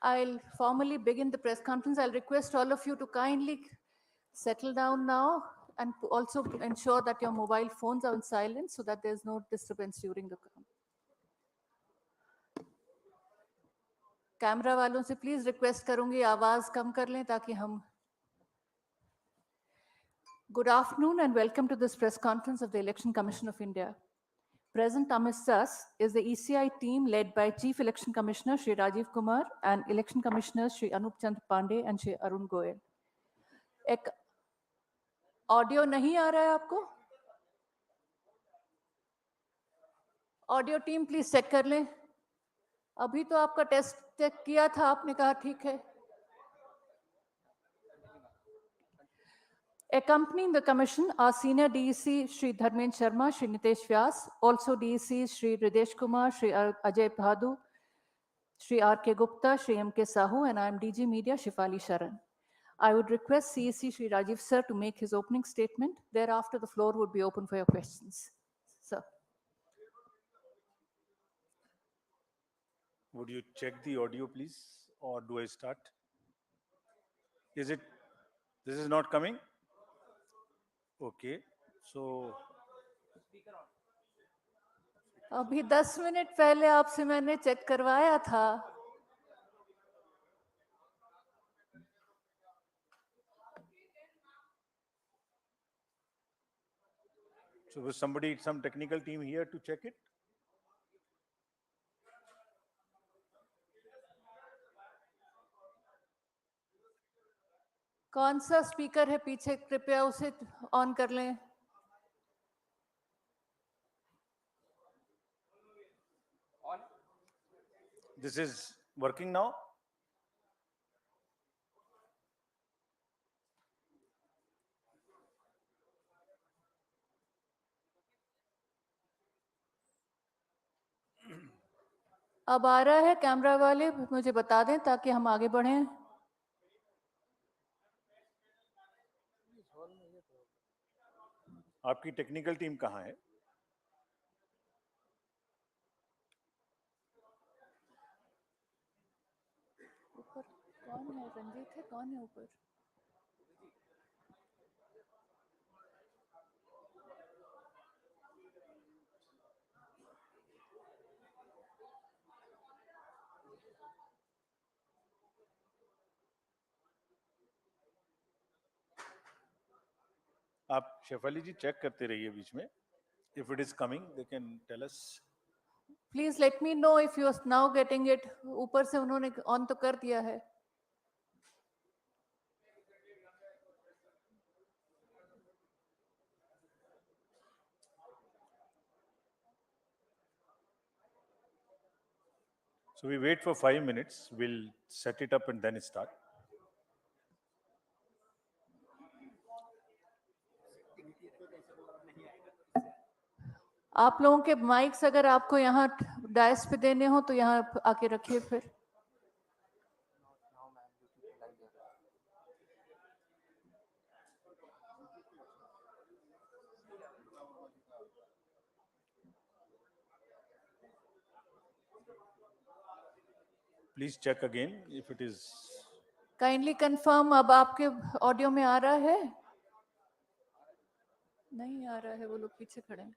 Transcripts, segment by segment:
I'll formally begin the press conference. I'll request all of you to kindly settle down now and also ensure that your mobile phones are on silent so that there's no disturbance during the camera वालों से please request करूंगी आवाज कम कर लें ताकि हम Good afternoon and welcome to this press conference of the Election Commission of India. Present amidst us is the ECI team led by Chief Election Commissioner Shri Rajiv Kumar and Election Commissioners Shri Anup Chand Pandey and Shri Arun Goyal. एक audio नहीं आ रहा है आपको? Audio team please check कर लें. अभी तो आपका टेस्ट चेक किया था, आपने कहा ठीक है. Accompanying the commission are senior DEC Shri Dharmen Sharma, Shri Nitesh Vyas, also DECs Shri Ridesh Kumar, Shri Ajay Bhadu, Shri R.K. Gupta, Shri M.K. Sahu, and I am DG Media Shifali Sharan. I would request CEC Shri Rajiv Sir to make his opening statement. Thereafter, the floor would be open for your questions. Sir. Would you check the audio, please, or do I start? This is not coming? Okay, so. अभी 10 minute पहले आपसे मैंने check करवाया था. So was some technical team here to check it? कौन सा speaker है पीछे, कृपया उसे ऑन कर लें. This is working now? अब आ रहा है? कैमरा वाले मुझे बता दें ताकि हम आगे बढ़ें. आपकी टेक्निकल टीम कहाँ है? ऊपर कौन है? रंजीत है? कौन है ऊपर? आप शेफाली जी चेक करते रहिए बीच में. If it is coming, they can tell us. Please let me know if you are now getting it. ऊपर से उन्होंने ऑन तो कर दिया है. So we wait for 5 minutes. We'll set it up and then start. आप लोगों के माइक्स अगर आपको यहाँ डायस पे देने हो तो यहाँ आके रखिए फिर. Please check again if it is. Kindly confirm अब आपके ऑडियो में आ रहा है? नहीं आ रहा है, वो लोग पीछे खड़े हैं.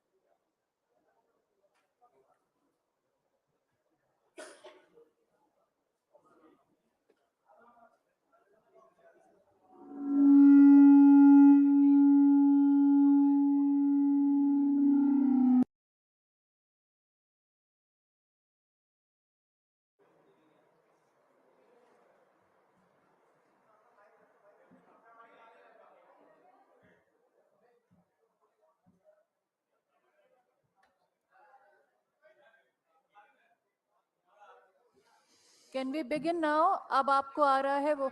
Can we begin now? अब आपको आ रहा है वो.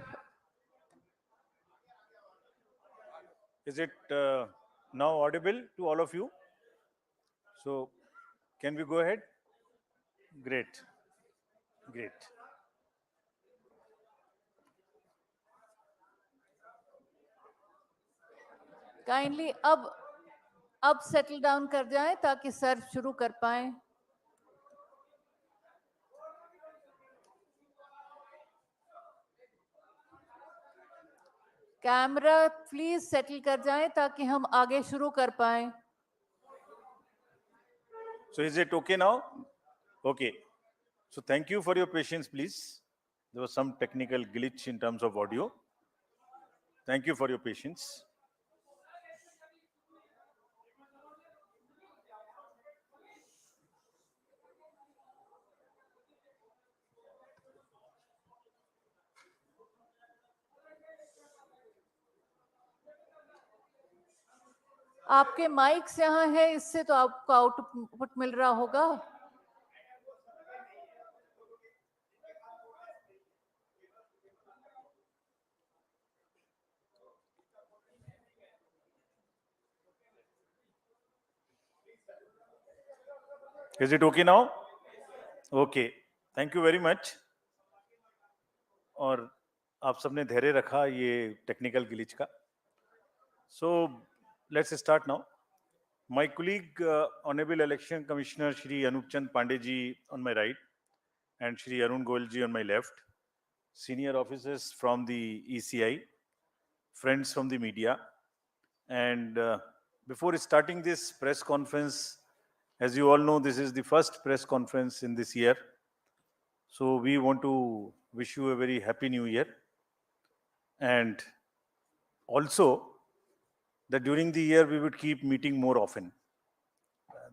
Is it now audible to all of you? So can we go ahead? Great. Great. Kindly अब सेटल डाउन कर जाएं ताकि सर शुरू कर पाएं. कैमरा प्लीज सेटल कर जाएं ताकि हम आगे शुरू कर पाएं. So is it okay now? Okay. So thank you for your patience, please. There was some technical glitch in terms of audio. Thank you for your patience. आपके माइक्स यहाँ है, इससे तो आपको आउटपुट मिल रहा होगा. Is it okay now? Okay. Thank you very much. और आप सबने धैर्य रखा ये टेक्निकल ग्लिच का. So let's start now. My colleague, Honorable Election Commissioner Shri Anup Chand Pandey ji on my right and Shri Arun Goyal ji on my left, senior officers from the ECI, friends from the media, and before starting this press conference, as you all know, this is the first press conference in this year. So we want to wish you a very happy new year, and also that during the year we would keep meeting more often.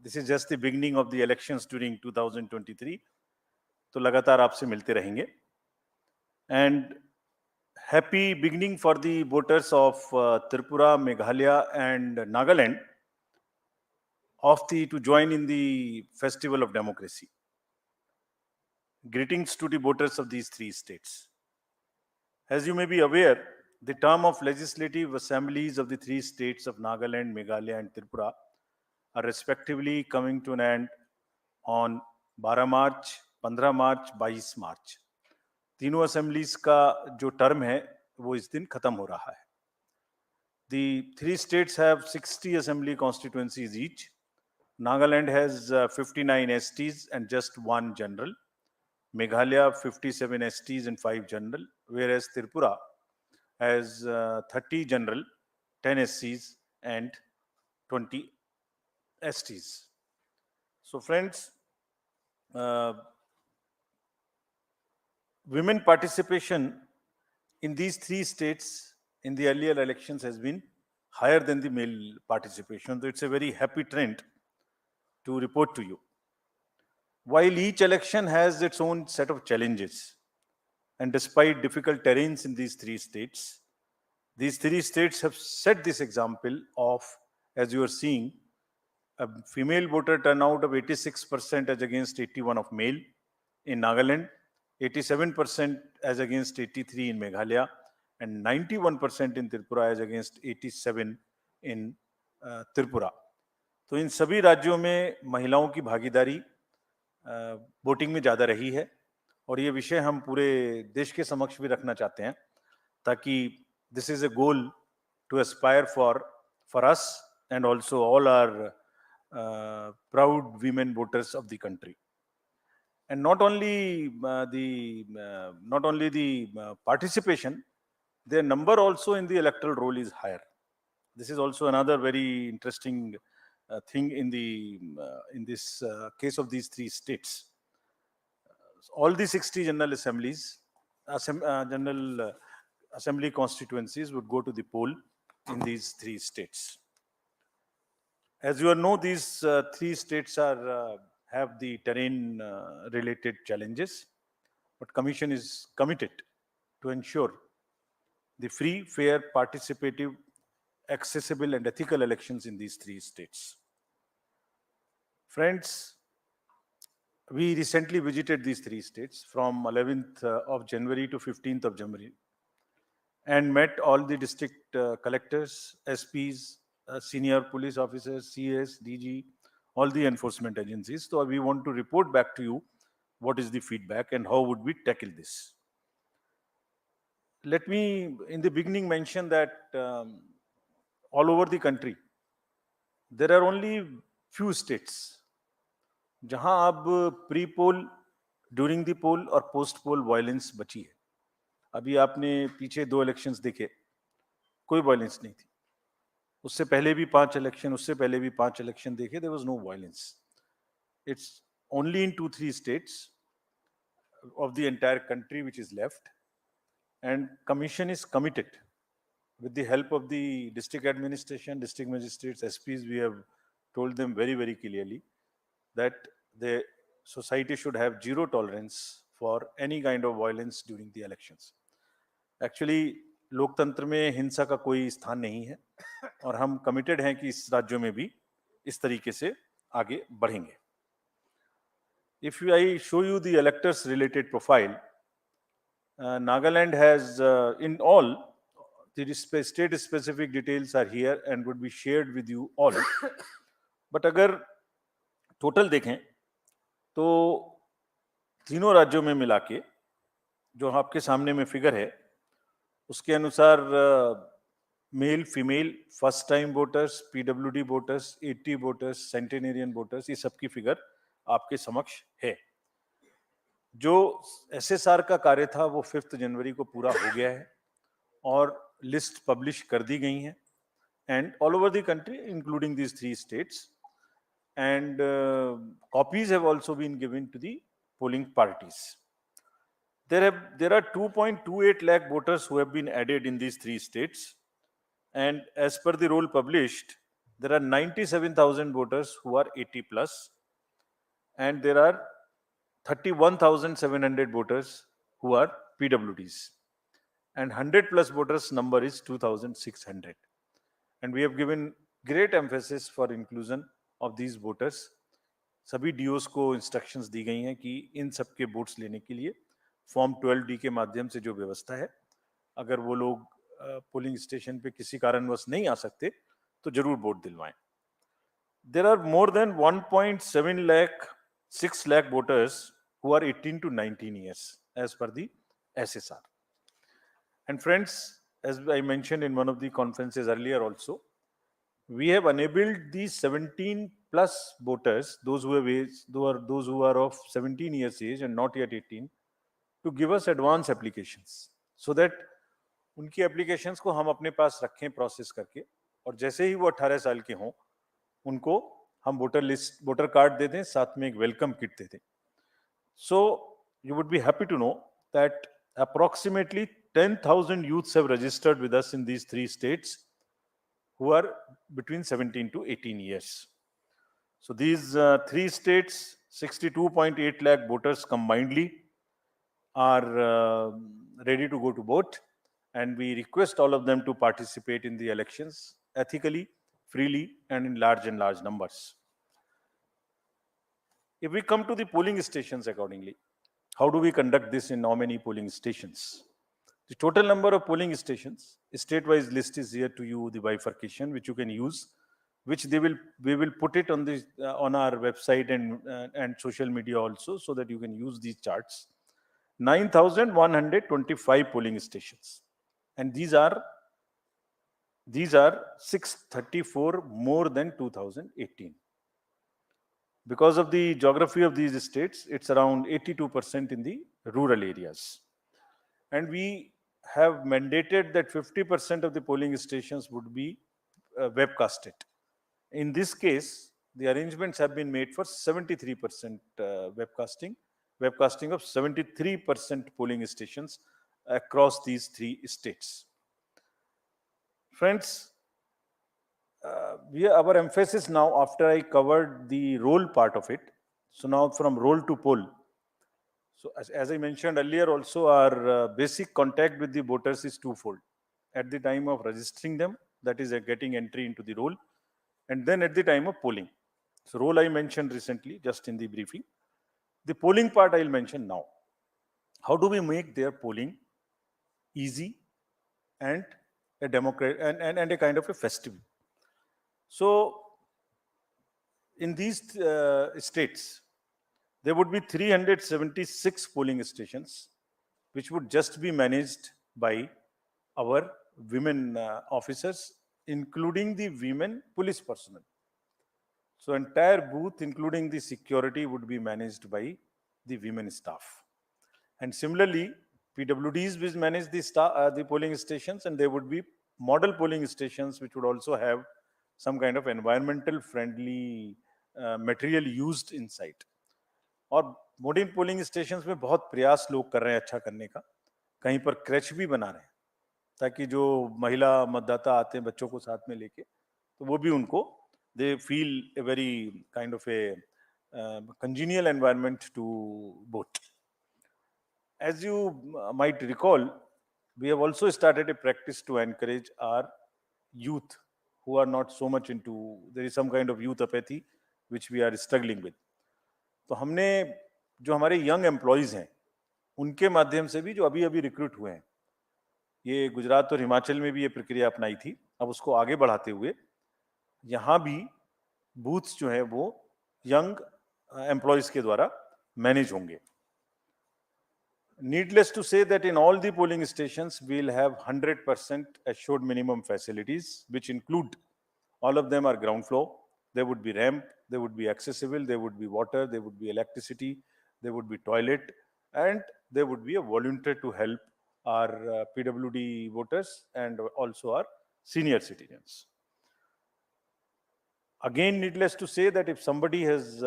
This is just the beginning of the elections during 2023. तो लगातार आपसे मिलते रहेंगे. And happy beginning for the voters of Tripura, Meghalaya and Nagaland to join in the festival of democracy. Greetings to the voters of these three states. As you may be aware, the term of legislative assemblies of the three states of Nagaland, Meghalaya and Tripura are respectively coming to an end on 12 मार्च, 15 मार्च, 22 मार्च. तीनों assemblies का जो term है वो इस दिन खत्म हो रहा है. The three states have 60 assembly constituencies each. Nagaland has 59 STs and just one general. Meghalaya 57 STs and 5 general, whereas Tripura has 30 general, 10 SCs and 20 STs. So friends, women participation in these three states in the earlier elections has been higher than the male participation. So it's a very happy trend to report to you. While each election has its own set of challenges, and despite difficult terrains in these three states have set this example of, as you are seeing, a female voter turnout of 86% as against 81 of male in Nagaland, 87% as against 83 in Meghalaya, and 91% in Tripura as against 87 in Tripura. तो इन सभी राज्यों में महिलाओं की भागीदारी voting में ज़्यादा रही है और ये विषय हम पूरे देश के समक्ष भी रखना चाहते हैं ताकि this is a goal to aspire for us and also all are proud women voters of the country. And not only the participation, their number also in the electoral roll is higher. This is also another very interesting thing in this case of these three states. All the 60 general assemblies, general assembly constituencies would go to the poll in these three states. As you all know, these three states have the terrain related challenges, but Commission is committed to ensure the free, fair, participative, accessible and ethical elections in these three states. Friends, we recently visited these three states from 11th of January to 15th of January and met all the district collectors, SPs, senior police officers, CS, DG, all the enforcement agencies. So we want to report back to you what is the feedback and how would we tackle this. Let me, in the beginning, mention that all over the country, there are only few states जहां अब pre poll, during the पोल और post पोल violence बची है. अभी आपने पीछे 2 elections देखे कोई वायलेंस नहीं थी। उससे पहले भी 5 इलेक्शन, उससे पहले भी 5 इलेक्शन देखे, there was no violence. It's only in 2-3 states of the entire country which is left, and commission is committed with the help of the district administration, district magistrates, SPs. We have told them very, very clearly that the society should have zero tolerance for any kind of violence during the elections. Actually, लोकतंत्र में हिंसा का कोई स्थान नहीं है और हम कमिटेड हैं कि इस राज्यों में भी इस तरीके से आगे बढ़ेंगे. If I show you the electors related profile, Nagaland has in all the state specific details are here and would be shared with you all. But अगर टोटल देखें तो तीनों राज्यों में मिला के जो आपके सामने में फिगर है उसके अनुसार male female first time voters, PWD voters, 80 voters, centenarian voters, ये सबकी फिगर आपके समक्ष है. जो एसएसआर का कार्य था वो 5 जनवरी को पूरा हो गया है और लिस्ट पब्लिश कर दी गई है and all over the country including these 3 states, and copies have also been given to the polling parties. There are 2.28 lakh voters who have been added in these 3 states, and as per the roll published, there are 97,000 voters who are 80 plus, and there are 31,700 voters who are PWDs, and 100 plus voters number is 2,600, and we have given great emphasis for inclusion of these voters. सभी DOs को instructions दी गई हैं कि इन सब के votes लेने के लिए फॉर्म 12D के माध्यम से जो व्यवस्था है, अगर वो लोग पोलिंग स्टेशन पे किसी कारणवश नहीं आ सकते तो जरूर vote दिलवाएं. There are more than 1.7 lakh 6 lakh voters who are 18 to 19 years as per the SSR. And friends, as I mentioned in one of the conferences earlier also, we have enabled these 17 plus voters, those who are of 17 years age and not yet 18, to give us advance applications so that उनकी applications को हम अपने पास रखें process करके, और जैसे ही वो 18 साल के हों उनको हम वोटर कार्ड दे दें, साथ में एक वेलकम किट दे दें. So you would be happy to know that approximately 10,000 youths have registered with us in these 3 states who are between 17 to 18 years. So these 3 states, 62.8 lakh voters combinedly are ready to go to vote, and we request all of them to participate in the elections ethically, freely, and in large numbers. If we come to the polling stations accordingly, how do we conduct this in how many polling stations? The total number of polling stations, state-wise list is here to you, the bifurcation, which you can use, which we will put it on the on our website and social media also, so that you can use these charts. 9,125 polling stations, and these are 634 more than 2018. Because of the geography of these states, it's around 82% in the rural areas. And we have mandated that 50% of the polling stations would be webcasted. In this case, the arrangements have been made for 73% webcasting of 73% polling stations across these 3 states. Friends, our emphasis now, after I covered the roll part of it, so now from roll to poll. So as I mentioned earlier also, our basic contact with the voters is twofold. At the time of registering them, that is getting entry into the roll, and then at the time of polling. So roll I mentioned recently, just in the briefing. The polling part I'll mention now. How do we make their polling easy and a democratic and a kind of a festive? So in these states, there would be 376 polling stations, which would just be managed by our women officers, including the women police personnel. So entire booth, including the security, would be managed by the women staff. And similarly, PWDs will manage the polling stations, and they would be model polling stations which would also have some kind of environmental friendly material used inside. और modern polling stations में बहुत प्रयास लोग कर रहे हैं अच्छा करने का, कहीं पर क्रैच भी बना रहे हैं ताकि जो महिला मतदाता आते हैं बच्चों को साथ में लेके, तो वो भी उनको they feel a very kind of A congenial environment to vote. As you might recall, we have also started a practice to encourage our youth who are not so much into, there is some kind of youth apathy which we are struggling with. तो हमने जो हमारे young employees हैं उनके माध्यम से भी जो अभी अभी रिक्रूट हुए हैं, ये गुजरात और हिमाचल में भी ये प्रक्रिया अपनाई थी, अब उसको आगे बढ़ाते हुए यहाँ भी बूथ्स जो है वो यंग एम्प्लॉयज के द्वारा मैनेज होंगे. Needless to say that in all the polling stations, we'll have 100% assured minimum facilities, which include, all of them are ground floor. There would be ramp, there would be accessible, there would be water, there would be electricity, there would be toilet, and there would be a volunteer to help our PWD voters and also our senior citizens. Again, needless to say that if somebody has,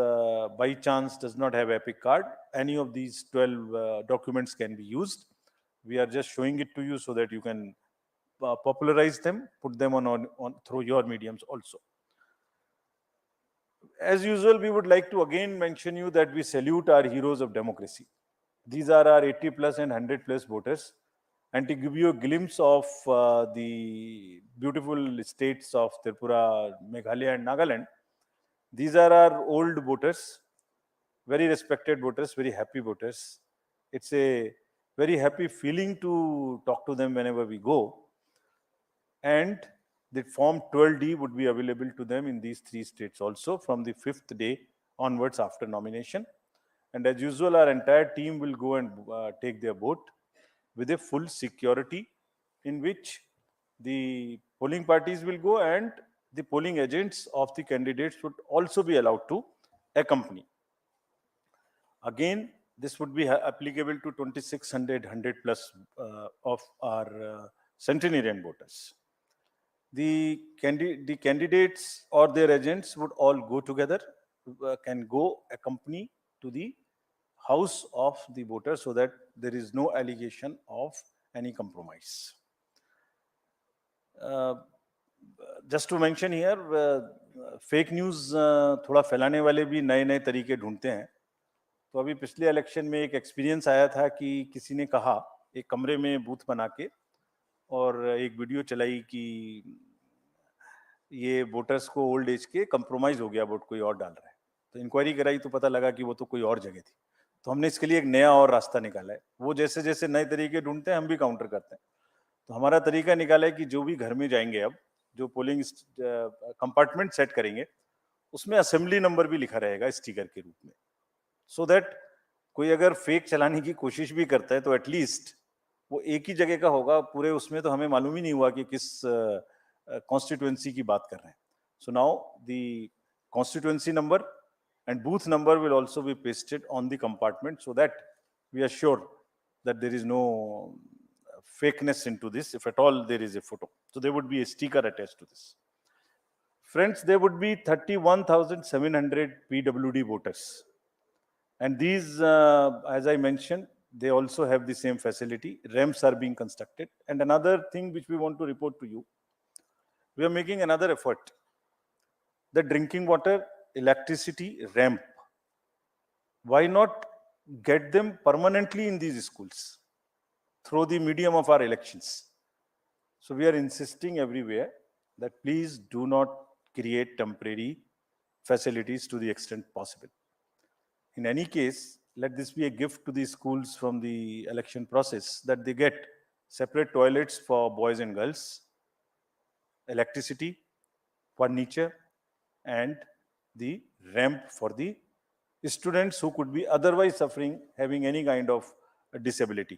by chance, does not have EPIC card, any of these 12 documents can be used. We are just showing it to you so that you can popularize them, put them on through your mediums also. As usual, we would like to again mention you that we salute our heroes of democracy. These are our 80 plus and 100 plus voters. And to give you a glimpse of the beautiful states of Tripura, Meghalaya and Nagaland, these are our old voters, very respected voters, very happy voters. It's a very happy feeling to talk to them whenever we go. And the form 12D would be available to them in these 3 states also from the 5th day onwards after nomination. And as usual, our entire team will go and take their vote with a full security, in which the polling parties will go and the polling agents of the candidates would also be allowed to accompany. Again, this would be applicable to 2,600 100 plus of our centenarian voters. The candidates or their agents would all go together, can go accompany to the house of the voter so that there is no allegation of any compromise. Just to mention here, fake news थोड़ा फैलाने वाले भी नए नए तरीके ढूंढते हैं. तो अभी पिछले इलेक्शन में एक एक्सपीरियंस आया था कि किसी ने कहा एक कमरे में बूथ बना के और एक वीडियो चलाई कि ये वोटर्स को ओल्ड एज के कंप्रोमाइज हो गया, वोट कोई और डाल रहा है. तो इंक्वायरी कराई तो पता लगा कि वो तो कोई और जगह थी. तो हमने इसके लिए एक नया और रास्ता निकाला है. वो जैसे जैसे नए तरीके ढूंढते हैं हम भी काउंटर करते हैं. तो हमारा तरीका निकाला है कि जो भी घर में जाएंगे, अब जो पोलिंग कंपार्टमेंट सेट करेंगे उसमें असेंबली नंबर भी लिखा रहेगा स्टिकर के रूप में, सो दैट कोई अगर फेक चलाने की कोशिश भी करता है तो एटलीस्ट वो एक ही जगह का होगा. पूरे उसमें तो हमें मालूम ही नहीं हुआ कि किस कॉन्स्टिट्यूएंसी की बात कर रहे हैं. So now the constituency number and booth number will also be pasted on the compartment so that we are sure that there is no fakeness into this, if at all there is a photo. So there would be a sticker attached to this. Friends, there would be 31,700 PWD voters. And these, as I mentioned, they also have the same facility. Ramps are being constructed. And another thing which we want to report to you, we are making another effort. The drinking water, electricity, ramp, why not get them permanently in these schools through the medium of our elections? So we are insisting everywhere that please do not create temporary facilities to the extent possible. In any case, let this be a gift to the schools from the election process, that they get separate toilets for boys and girls, electricity, furniture, and the ramp for the students who could be otherwise suffering, having any kind of disability.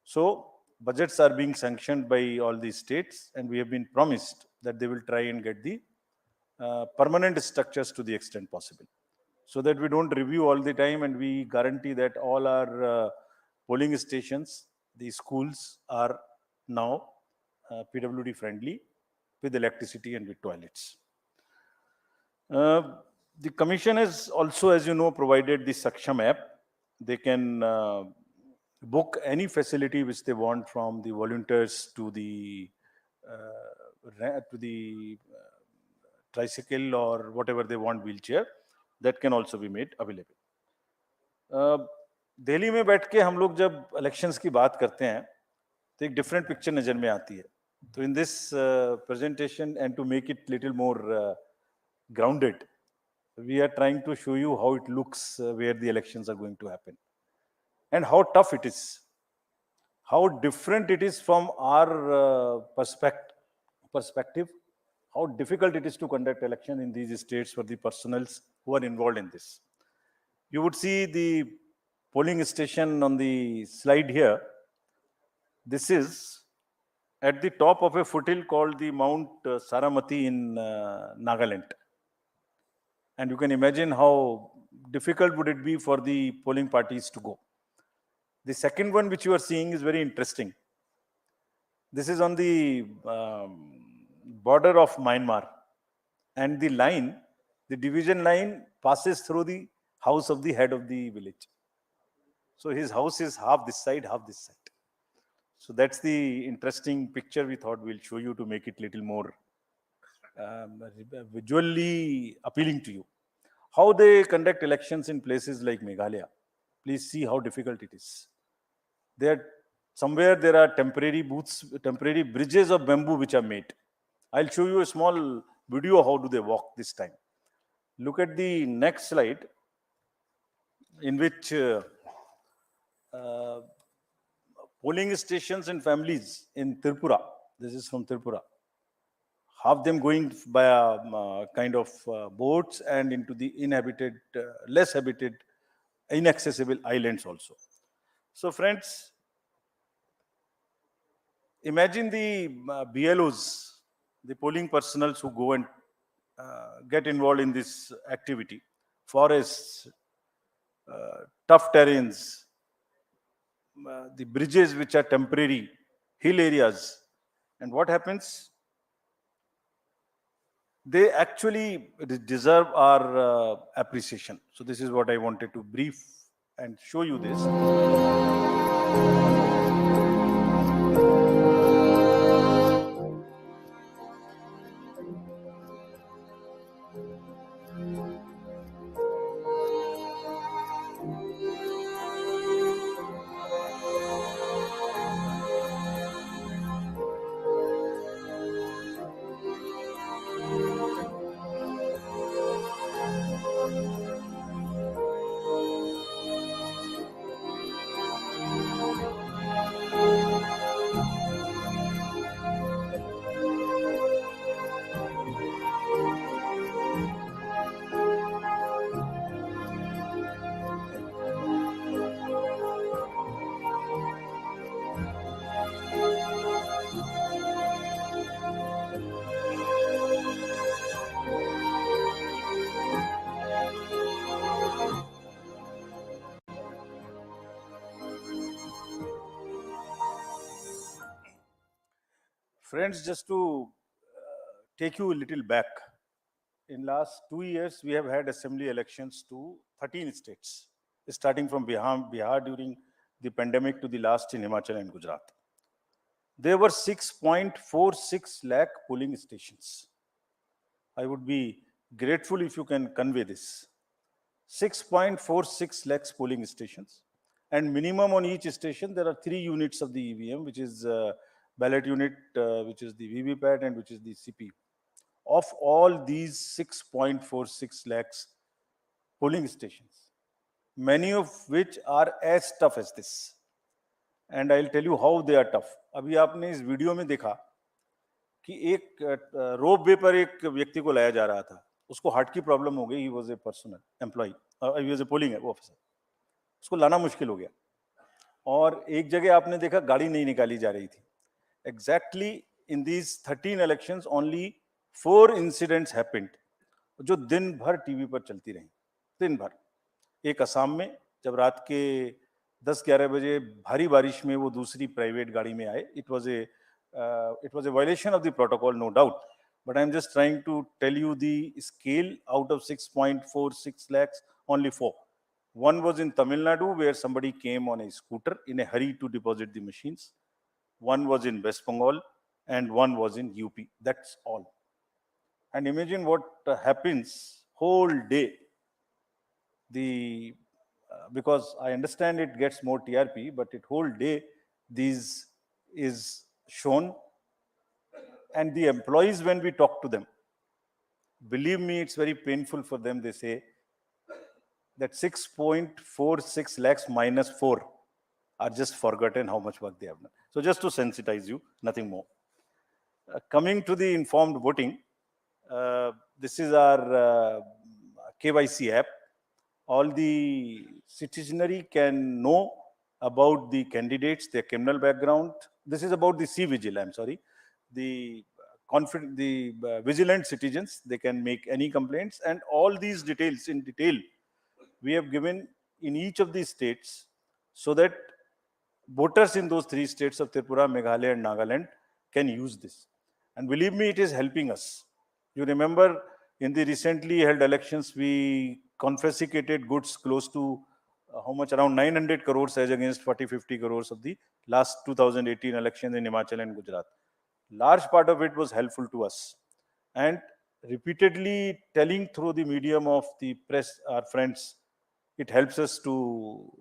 So budgets are being sanctioned by all these states, and we have been promised that they will try and get the permanent structures to the extent possible, so that we don't review all the time, and we guarantee that all our polling stations, the schools, are now PWD friendly, with electricity and with toilets. The commission has also, as you know, provided the Saksham app. They can book any facility which they want, from the volunteers to the tricycle or whatever they want, wheelchair, that can also be made available. Delhi में बैठ के हम लोग जब elections की बात करते हैं तो एक डिफरेंट पिक्चर नजर में आती है. तो in this presentation and to make it little more grounded, we are trying to show you how it looks where the elections are going to happen, and how tough it is, how different it is from our perspective, how difficult it is to conduct election in these states for the personals who are involved in this. You would see the polling station on the slide here. This is at the top of a foothill called the Mount Saramati in Nagaland. And you can imagine how difficult would it be for the polling parties to go. The second one which you are seeing is very interesting. This is on the border of Myanmar, and the line, the division line, passes through the house of the head of the village. So his house is half this side, half this side. So that's the interesting picture we thought we'll show you to make it little more visually appealing to you. How they conduct elections in places like Meghalaya. Please see how difficult it is. Somewhere there are temporary booths, temporary bridges of bamboo which are made. I'll show you a small video how do they walk this time. Look at the next slide, in which polling stations and families in Tripura. This is from Tripura. Half them going by kind of boats and into the inhabited, less habited, inaccessible islands also. So friends, imagine the BLOs, the polling personals who go and get involved in this activity. Forests, tough terrains, the bridges which are temporary, hill areas. And what happens? They actually deserve our appreciation. So this is what I wanted to brief and show you this. Friends, just to take you a little back, in last 2 years, we have had assembly elections to 13 states, starting from Bihar during the pandemic to the last in Himachal and Gujarat. There were 6.46 lakh polling stations. I would be grateful if you can convey this. 6.46 lakhs polling stations, and minimum on each station there are 3 units of the EVM, which is ballot unit, which is the VVPAT, and which is the CPU. Of all these 6.46 lakhs polling stations, many of which are as tough as this, and I'll tell you how they are tough. अभी आपने इस video में देखा कि एक रोप वे पर एक व्यक्ति को लाया जा रहा था, उसको हार्ट की प्रॉब्लम हो गई. He was a personal employ, he was a polling officer. उसको लाना मुश्किल हो गया, और एक जगह आपने देखा गाड़ी नहीं निकाली जा रही थी. Exactly in these 13 elections only 4 incidents happened, जो दिन भर टीवी पर चलती रही, दिन भर. एक असम में जब रात के 10-11 बजे भारी बारिश में वो दूसरी प्राइवेट गाड़ी में आए. It was a It was a violation of the protocol, no doubt. But I'm just trying to tell you the scale. Out of 6.46 lakhs, only 4. One was in Tamil Nadu, where somebody came on a scooter in a hurry to deposit the machines. One was in West Bengal, and one was in UP. That's all. And imagine what happens whole day. The Because I understand it gets more TRP, but it whole day these is shown, and the employees, when we talk to them, believe me, it's very painful for them. They say that 6.46 lakhs minus 4 are just forgotten how much work they have done. So just to sensitize you, nothing more. Coming to the informed voting, this is our KYC app. All the citizenry can know about the candidates, their criminal background. This is about the C-Vigil, I'm sorry. The vigilant citizens, they can make any complaints, and all these details in detail we have given in each of these states, so that voters in those three states of Tripura, Meghalaya, and Nagaland can use this. And believe me, it is helping us. You remember in the recently held elections, we confiscated goods close to how much? Around 900 crores as against 40-50 crores of the last 2018 elections in Himachal and Gujarat. Large part of it was helpful to us. And repeatedly telling through the medium of the press, our friends, it helps us to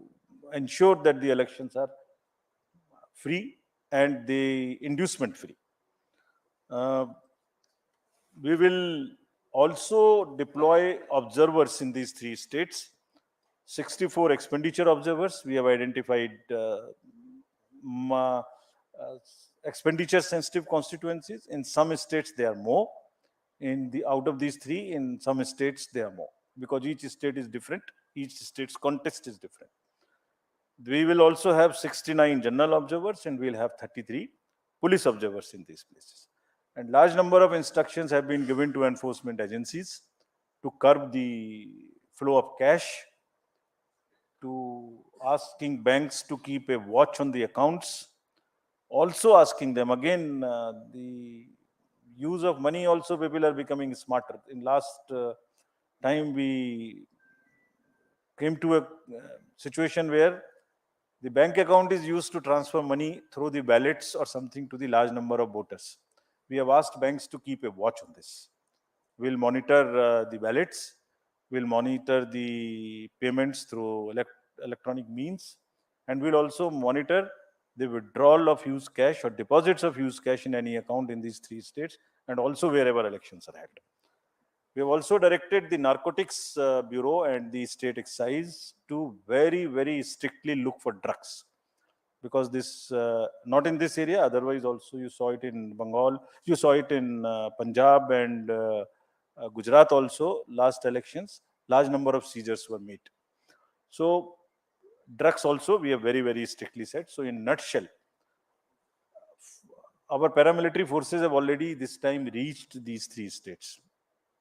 ensure that the elections are free and the inducement free. We will also deploy observers in these three states. 64 expenditure observers. We have identified expenditure sensitive constituencies. In some states, there are more. Out of these three, in some states, there are more. Because each state is different. Each state's context is different. We will also have 69 general observers, and we'll have 33 police observers in these places. And large number of instructions have been given to enforcement agencies to curb the flow of cash, to asking banks to keep a watch on the accounts, also asking them again, the use of money also, people are becoming smarter. In last time, we came to a situation where the bank account is used to transfer money through the ballots or something to the large number of voters. We have asked banks to keep a watch on this. We'll monitor the ballots. We'll monitor the payments through electronic means. And we'll also monitor the withdrawal of used cash or deposits of used cash in any account in these three states, and also wherever elections are held. We have also directed the Narcotics Bureau and the State Excise to very, very strictly look for drugs. Because this, not in this area, otherwise also you saw it in Bengal, you saw it in Punjab and Gujarat also, last elections, large number of seizures were made. So drugs also we have very, very strictly said. So in nutshell, our paramilitary forces have already this time reached these three states,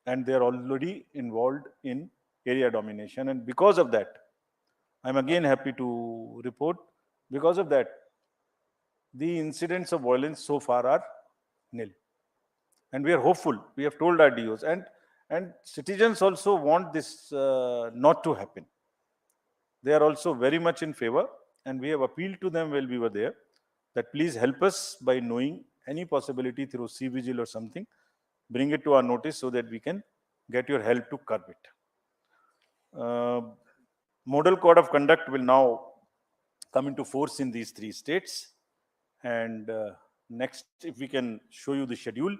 and they are already involved in area domination. And because of that, I'm again happy to report, because of that, the incidents of violence so far are nil. And we are hopeful. We have told our DOs, and citizens also want this not to happen. They are also very much in favor, and we have appealed to them while we were there that please help us by knowing any possibility through C-Vigil or something, bring it to our notice so that we can get your help to curb it. Model code of conduct will now come into force in these three states. And next, if we can show you the schedule,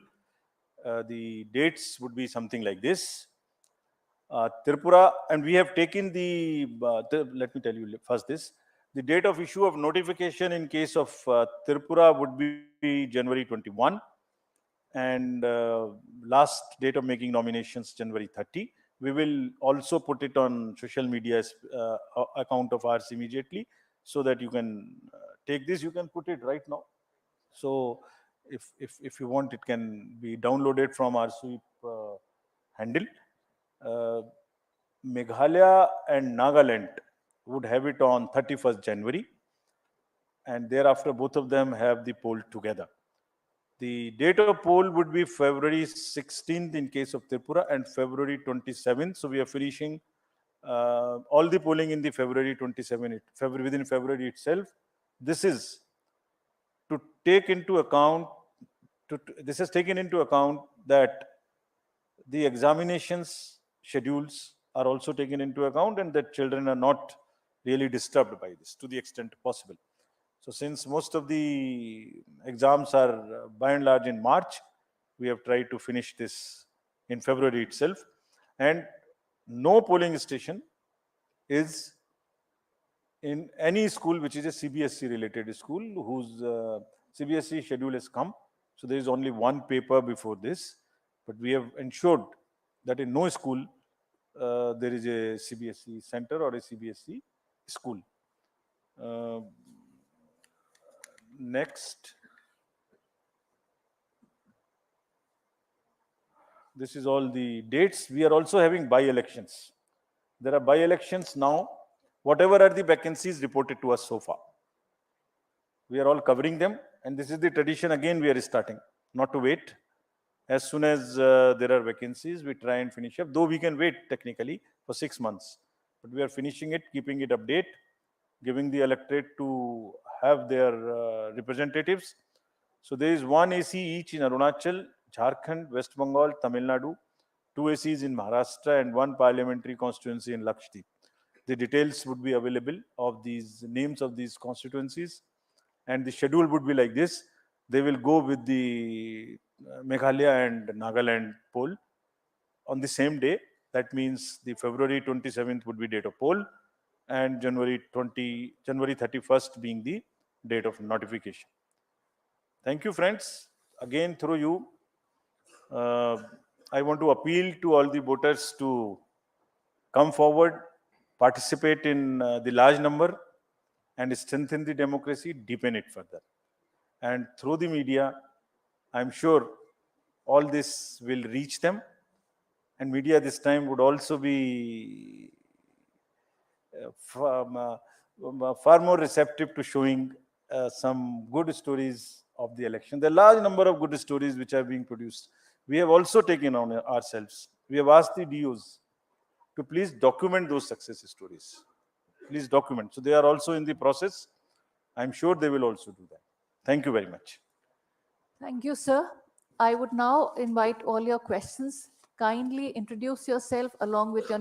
the dates would be something like this. Tripura, and we have taken let me tell you first this. The date of issue of notification in case of Tripura would be January 21. And last date of making nominations, January 30. We will also put it on social media account of ours immediately, so that you can take this. You can put it right now. So if you want, it can be downloaded from our sweep handle. Meghalaya and Nagaland would have it on 31st January. And thereafter, both of them have the poll together. The date of poll would be February 16th in case of Tripura and February 27th. So we are finishing all the polling in the February 27th, within February itself. This is to take into account, this has taken into account that the examinations schedules are also taken into account and that children are not really disturbed by this to the extent possible. So since most of the exams are by and large in March, we have tried to finish this in February itself. And no polling station is in any school which is a CBSE related school whose CBSE schedule has come. So there is only one paper before this, but we have ensured that in no school there is a CBSE center or a CBSE school. Next. This is all the dates. We are also having by-elections. There are by-elections now. Whatever are the vacancies reported to us so far, we are all covering them. And this is the tradition again we are starting, not to wait. As soon as there are vacancies, we try and finish up, though we can wait technically for 6 months. But we are finishing it, keeping it update, giving the electorate to have their representatives. So there is one AC each in Arunachal, Jharkhand, West Bengal, Tamil Nadu, 2 ACs in Maharashtra, and 1 parliamentary constituency in Lakshadweep. The details would be available of these names of these constituencies, and the schedule would be like this. They will go with the Meghalaya and Nagaland poll on the same day. That means the February 27th would be date of poll, and January 31st being the date of notification. Thank you, friends. Again, through you, I want to appeal to all the voters to come forward, participate in the large number, and strengthen the democracy, deepen it further. And through the media, I'm sure all this will reach them. And media this time would also be far more receptive to showing some good stories of the election. There are a large number of good stories which are being produced. We have also taken on ourselves. We have asked the DOs to please document those success stories. Please document. So they are also in the process. I'm sure they will also do that. Thank you very much. Thank you, sir. I would now invite all your questions. Kindly introduce yourself along with your